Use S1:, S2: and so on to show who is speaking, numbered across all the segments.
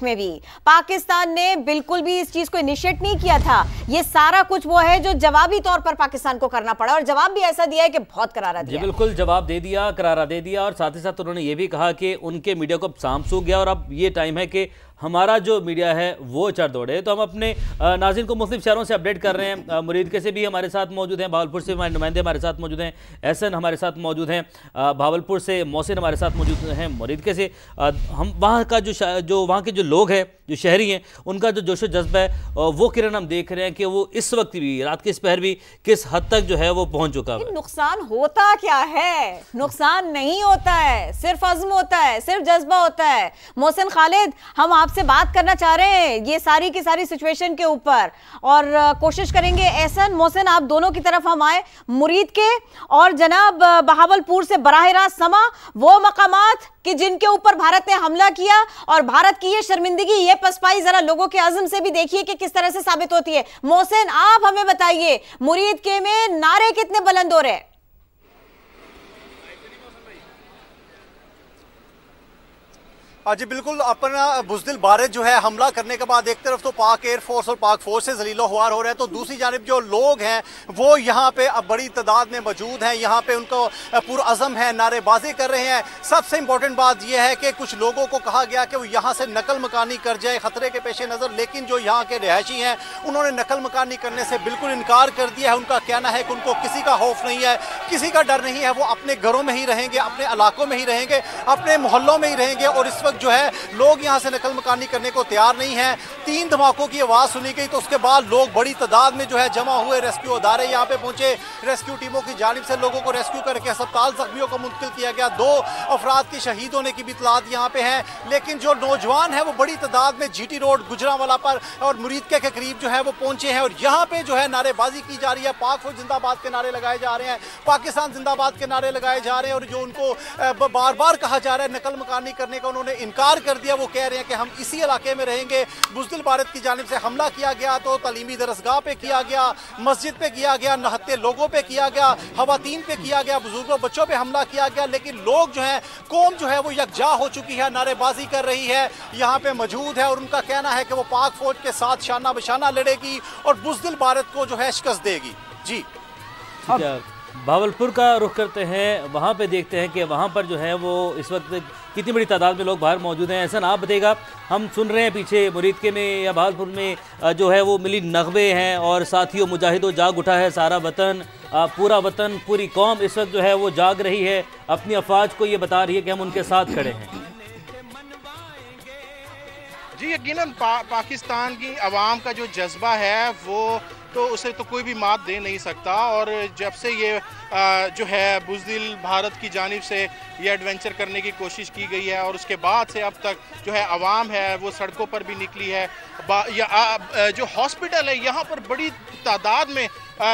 S1: में भी पाकिस्तान ने बिल्कुल भी इस चीज को इनिशिएट नहीं किया था। ये सारा कुछ वो है जो जवाबी तौर पर पाकिस्तान को करना पड़ा, और जवाब भी ऐसा दिया है कि बहुत करारा दिया।
S2: बिल्कुल जवाब दे दिया, करारा दे दिया, और साथ ही साथ उन्होंने ये भी कहा कि उनके मीडिया को सांप सूख गया और अब ये टाइम है कि हमारा जो मीडिया है वो चढ़ दौड़े। तो हम अपने नाज़रीन को मुख्तलिफ शहरों से अपडेट कर रहे हैं। मुरीदके से भी हमारे साथ मौजूद हैं, भावलपुर से हमारे नुमाइंदे हमारे साथ मौजूद हैं, एहसन हमारे साथ मौजूद हैं, भावलपुर से मोहसिन हमारे साथ मौजूद हैं। मुरीदके से हम वहाँ का जो वहाँ के जो लोग हैं, जो शहरी हैं, उनका जो जोशो जज्बा है वो किरण हम देख रहे हैं कि वो इस वक्त भी, रात के इस पहर भी किस हद तक जो है वो पहुँच चुका है।
S1: नुकसान होता क्या है? नुकसान नहीं होता है, सिर्फ अज़्म होता है, सिर्फ जज्बा होता है। मोहसिन खालिद, हम आपसे बात करना चाह रहे हैं ये सारी की सारी सिचुएशन के ऊपर, और कोशिश करेंगे एहसन मोहसिन आप दोनों की तरफ हम आए। मुरीद के और जनाब बहावलपुर से बराह रास्त समा वो मकामात कि जिनके ऊपर भारत ने हमला किया, और भारत की ये शर्मिंदगी, ये पसपाई जरा लोगों के अज़्म से भी देखिए कि किस तरह से साबित होती है। मोहसिन आप हमें बताइए, मुरीद के में नारे कितने बुलंद हो रहे हैं?
S3: जी बिल्कुल, अपना बुज़दिल भारत जो है हमला करने के बाद एक तरफ तो पाक एयरफोर्स और पाक फोर्स से जलीलो ख्वार हो रहे हैं, तो दूसरी जानिब जो लोग हैं वो यहाँ पे अब बड़ी तादाद में मौजूद हैं, यहाँ पे उनको पुरअज़म है, नारेबाजी कर रहे हैं। सबसे इंपॉर्टेंट बात यह है कि कुछ लोगों को कहा गया कि वो यहाँ से नकल मकानी कर जाए खतरे के पेश नज़र, लेकिन जो यहाँ के रिहायशी हैं उन्होंने नकल मकानी करने से बिल्कुल इनकार कर दिया है। उनका कहना है कि उनको किसी का खौफ नहीं है, किसी का डर नहीं है, वो अपने घरों में ही रहेंगे, अपने इलाकों में ही रहेंगे, अपने मोहल्लों में ही रहेंगे, और इस वक्त जो है लोग यहां से नकल मकानी करने को तैयार नहीं है। 3 धमाकों की आवाज सुनी गई तो उसके बाद लोग बड़ी तादाद में जो है जमा हुए, रेस्क्यू अदारे यहां पे पहुंचे, रेस्क्यू टीमों की जानिब से लोगों को रेस्क्यू करके अस्पताल जख्मियों को मुंतकिल किया गया। 2 अफराद की शहीद होने की भी इतलात यहां पे है, लेकिन जो नौजवान है वो बड़ी तादाद में जीटी रोड गुजरांवाला पर और मुरीदके के करीब जो है वो पहुंचे हैं, और यहाँ पे जो है नारेबाजी की जा रही है। पाक फौज जिंदाबाद के नारे लगाए जा रहे हैं, पाकिस्तान जिंदाबाद के नारे लगाए जा रहे हैं, और जो उनको बार बार कहा जा रहा है नकल मकानी करने का, उन्होंने इनकार कर दिया। वो कह रहे हैं कि हम इसी इलाके में रहेंगे। बुज़दिल भारत की जानिब से हमला किया गया तो तालीमी दरसगाह पे किया गया, मस्जिद पे किया गया, नहत्ते लोगों पे किया गया, खवातीन पे किया गया, बुजुर्गों बच्चों पे हमला किया गया, लेकिन लोग जो है, कौम जो है वो यकजा हो चुकी है, नारेबाजी कर रही है, यहाँ पे मौजूद है, और उनका कहना है कि वो पाक फौज के साथ शाना बशाना लड़ेगी और बुज़दिल भारत को जो है शिकस्त देगी। जी
S2: भावलपुर का रुख करते हैं, वहाँ पे देखते हैं कि वहाँ पर जो है वो इस वक्त कितनी बड़ी तादाद में लोग बाहर मौजूद हैं। ऐसा आप बताइएगा, हम सुन रहे हैं पीछे मुरीदके में या भावलपुर में जो है वो मिली नगमे हैं, और साथियों मुजाहिदों जाग उठा है सारा वतन, पूरा वतन, पूरी कौम इस वक्त जो है वो जाग रही है, अपनी अफवाज को ये बता रही है कि हम उनके साथ खड़े हैं।
S4: जी यकीनन पाकिस्तान की आवाम का जो जज्बा है वो तो उसे तो कोई भी मात दे नहीं सकता, और जब से ये जो है बुज़दिल भारत की जानिब से ये एडवेंचर करने की कोशिश की गई है, और उसके बाद से अब तक जो है आवाम है वो सड़कों पर भी निकली है। जो हॉस्पिटल है यहाँ पर बड़ी तादाद में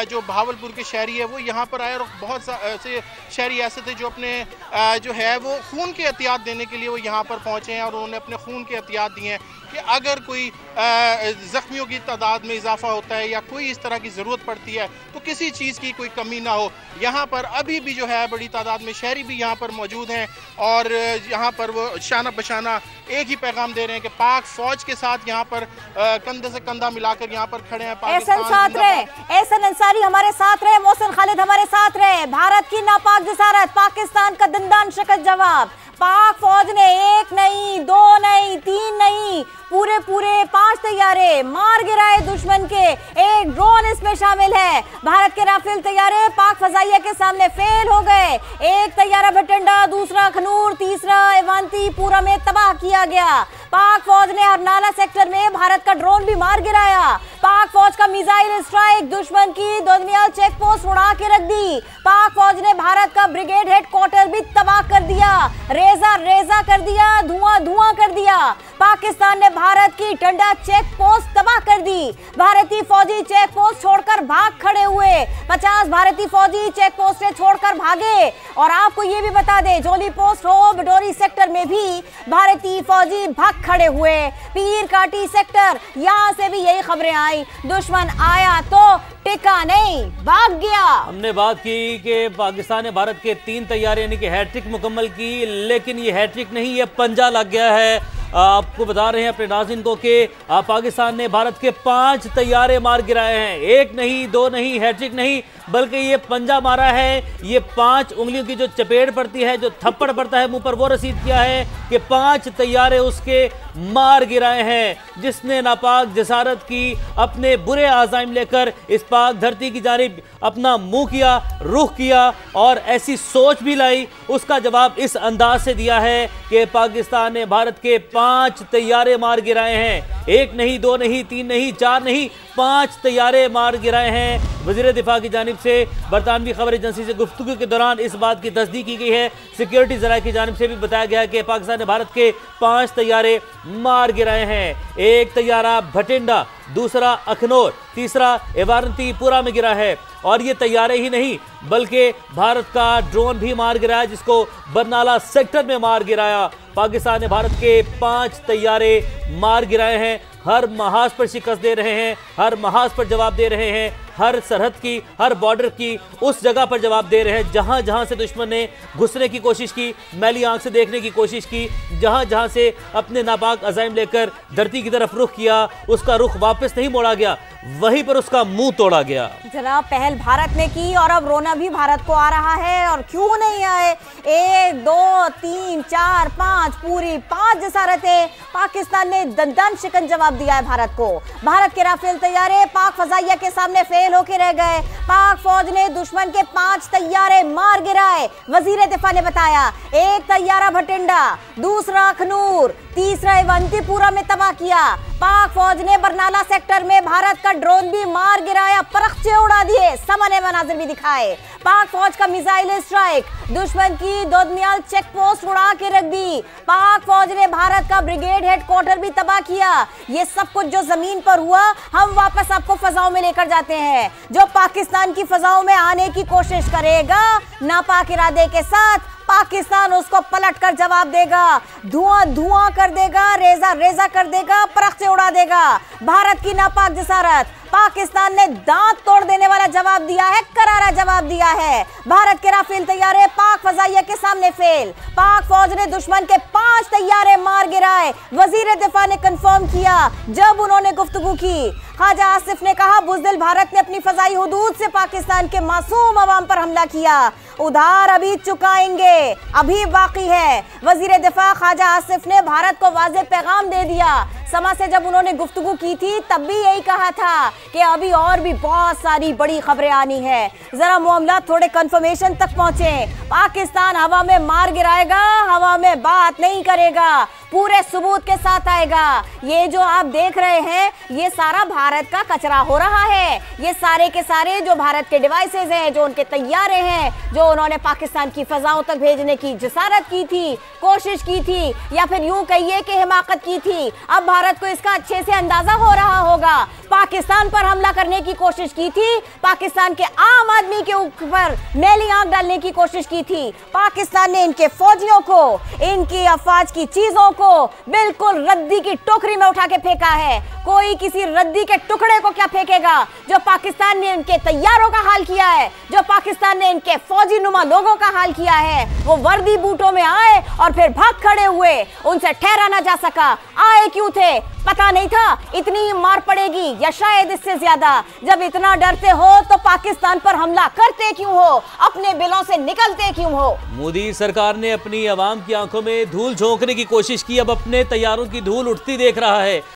S4: जो भावलपुर के शहरी है वो यहाँ पर आए, और बहुत से शहरी ऐसे थे जो अपने जो है वो खून के एहतियात देने के लिए वो यहाँ पर पहुँचे हैं, और उन्होंने अपने खून के एहतियात दिए हैं कि अगर कोई ज़ख्मियों की तादाद में इजाफा होता है या कोई इस तरह की ज़रूरत पड़ती है तो किसी चीज़ की कोई कमी ना हो। यहाँ पर अभी भी जो है बड़ी तादाद में शहरी भी यहाँ पर मौजूद हैं, और यहाँ पर वो शाना बशाना एक ही पैगाम दे रहे हैं कि पाक फौज के साथ यहाँ पर कंधे से कंधा मिलाकर यहाँ पर खड़े हैं।
S1: एहसन साथ रहे, एहसन अंसारी हमारे साथ रहे, मोहसिन खालिद हमारे साथ रहे। भारत की नापाक जिसारत, पाकिस्तान का दंदान शिकस्त जवाब। पाक फौज ने 1 नहीं 2 नहीं 3 नहीं पूरे 5 तैयारे मार गिराए दुश्मन के, एक ड्रोन इसमें शामिल है। भारत के राफेल तैयारे पाक फजाइया के सामने फेल हो गए, एक तैयारा भटिंडा, दूसरा खनूर, तीसरा एवांती पूरा में तबाह किया गया। पाक फौज ने हरनाला सेक्टर में भारत का ड्रोन भी मार गिराया। पाक फौज का मिसाइल स्ट्राइक दुश्मन की दोदनियाल चेक पोस्ट उड़ा के रख दी। पाक फौज ने भारत का ब्रिगेड हेडक्वार्टर भी तबाह कर दिया, रेजा कर दिया, धुआं कर दिया। पाकिस्तान ने भारत की टंडा चेक पोस्ट तबाह कर दी। भारतीय फौजी चेक पोस्ट छोड़कर भाग खड़े हुए, 50 भारतीय फौजी चेक पोस्ट से छोड़कर भागे। और आपको ये भी बता दें, जोली पोस्ट हो, बडोरी सेक्टर में भी भारतीय फौजी भाग खड़े हुए। पीर काटी सेक्टर, यहाँ से भी यही खबरें आई, दुश्मन आया तो टिका नहीं, भाग गया।
S2: हमने बात की कि पाकिस्तान ने भारत के 3 तैयारे यानी कि हैट्रिक मुकम्मल की, लेकिन ये हैट्रिक नहीं, ये पंजा लग गया है। आपको बता रहे हैं अपने नाज़रीन को कि पाकिस्तान ने भारत के 5 तैयारे मार गिराए हैं। 1 नहीं, 2 नहीं, हैट्रिक नहीं, बल्कि ये पंजा मारा है। ये 5 उंगलियों की जो चपेट पड़ती है, जो थप्पड़ पड़ता है मुंह पर, वो रसीद किया है कि 5 तैयारे उसके मार गिराए हैं। जिसने नापाक जसारत की, अपने बुरे आज़ाइम लेकर इस पाक धरती की जानिब अपना मुंह किया, रुख किया और ऐसी सोच भी लाई, उसका जवाब इस अंदाज से दिया है कि पाकिस्तान ने भारत के 5 तैयारे मार गिराए हैं। 1 नहीं, 2 नहीं, 3 नहीं, 4 नहीं, 5 तैयारे मार गिराए हैं। वज़ीर दिफा की जानिब से बरतानवी खबर एजेंसी से गुफ्तगू के दौरान इस बात की तस्दीक की गई है। सिक्योरिटी ज़राए की जानिब से भी बताया गया है कि पाकिस्तान ने भारत के 5 तैयारे मार गिराए हैं। 1 तैयारा भटिंडा, दूसरा अखनौर, तीसरा एवारंतीपुरा में गिरा है। और ये तैयारे ही नहीं बल्कि भारत का ड्रोन भी मार गिराया, जिसको बरनाला सेक्टर में मार गिराया। पाकिस्तान ने भारत के 5 तैयारे मार गिराए हैं। हर महाज पर शिकस्त दे रहे हैं, हर महाज पर जवाब दे रहे हैं, हर सरहद की, हर बॉर्डर की उस जगह पर जवाब दे रहे हैं जहां जहां से दुश्मन ने घुसने की कोशिश की, मैली आंख से देखने की कोशिश की, जहां जहां से अपने नापाक अज़ाइम लेकर धरती की तरफ रुख किया, उसका रुख वापस नहीं मोड़ा गया, वहीं पर उसका मुंह तोड़ा गया।
S1: जनाब, पहल भारत ने की और अब रोना भी भारत को आ रहा है। और क्यों नहीं आए? 1, 2, 3, 4, 5 पूरी 5 जसारतें पाकिस्तान ने दंदन शिकन जवाब दिया है भारत को। भारत के राफेल तैयारे पाक फजाइया के सामने फेल होके रह गए। पाक फौज ने दुश्मन के 5 तैयारे मार गिराए। वजीर दिफा ने बताया 1 तैयारा भटिंडा, दूसरा अखनूर, तीसरा एवंतीपुरा में तबाह किया। पाक फौज ने बरनाला सेक्टर में भारत का ड्रोन भी मार गिराया, परख्चे उड़ा दिए, सामान्य मनाजिर भी दिखाए। पाक फौज का मिसाइल स्ट्राइक दुश्मन की दोदनियाल चेक पोस्ट उड़ा के रख दी। पाक फौज ने भारत का ब्रिगेड हेडक्वार्टर भी तबाह किया। ये सब कुछ जो जमीन पर हुआ, हम वापस आपको फजाओं में लेकर जाते हैं। जो पाकिस्तान की फजाओं में आने की कोशिश करेगा नापाक इरादे के साथ, पाकिस्तान उसको पलट कर जवाब देगा, धुआं धुआं कर देगा, रेजा रेजा कर देगा, परख्चे उड़ा देगा। भारत की नापाक जसारत, पाकिस्तान ने दांत तोड़ देने वाला जवाब दिया है, करारा जवाब दिया है। भारत के राफेल तैयारे पाक फजाइया के सामने फेल। पाक फौज ने दुश्मन के 5 तैयारे मार गिराए। वजीर दिफा ने कंफर्म किया जब उन्होंने गुफ्तगू की। ख्वाजा आसिफ ने कहा बुज़दिल भारत ने अपनी फजाई हुदूद से पाकिस्तान के मासूम अवाम पर हमला किया, उधार अभी चुकाएंगे, अभी बाकी है। वजीर दिफा ख्वाजा आसिफ ने भारत को वाज़ेह पैगाम दे दिया। समा से जब उन्होंने गुफ्तगू की थी तब भी यही कहा था कि अभी और भी बहुत सारी बड़ी खबरें आनी है, जरा मामला थोड़े कंफर्मेशन तक पहुंचे। पाकिस्तान हवा में मार गिराएगा, हवा में बात नहीं करेगा, पूरे सबूत के साथ आएगा। ये जो आप देख रहे हैं ये सारा भारत का कचरा हो रहा है। ये सारे के सारे जो भारत के डिवाइसेज हैं, जो उनके तैयारे हैं, जो उन्होंने पाकिस्तान की फजाओं तक भेजने की जसारत की थी, कोशिश की थी, या फिर यूं कहिए कि हिमाकत की थी, अब भारत को इसका अच्छे से अंदाजा हो रहा होगा। पाकिस्तान पर हमला करने की कोशिश की थी, पाकिस्तान के आम आदमी के ऊपर मैली आंख डालने की कोशिश की थी। पाकिस्तान ने इनके फौजियों को, इनकी अफवाज की चीजों को बिल्कुल रद्दी की टोकरी में उठा के फेंका है। कोई किसी रद्दी के टुकड़े को क्या फेंकेगा? जो पाकिस्तान ने इनके तैयारों का हाल किया है, जो पाकिस्तान ने इनके फौजी नुमा लोगों का हाल किया है, वो वर्दी बूटों में आए और फिर भाग खड़े हुए, उनसे ठहरा ना जा सका। आए क्यों थे? पता नहीं था इतनी मार पड़ेगी या शायद इससे ज्यादा। जब इतना डरते हो तो पाकिस्तान पर हमला करते क्यों हो? अपने बिलों से निकलते क्यों हो?
S2: मोदी सरकार ने अपनी आवाम की आंखों में धूल झोंकने की कोशिश की, अब अपने तैयारों की धूल उठती देख रहा है।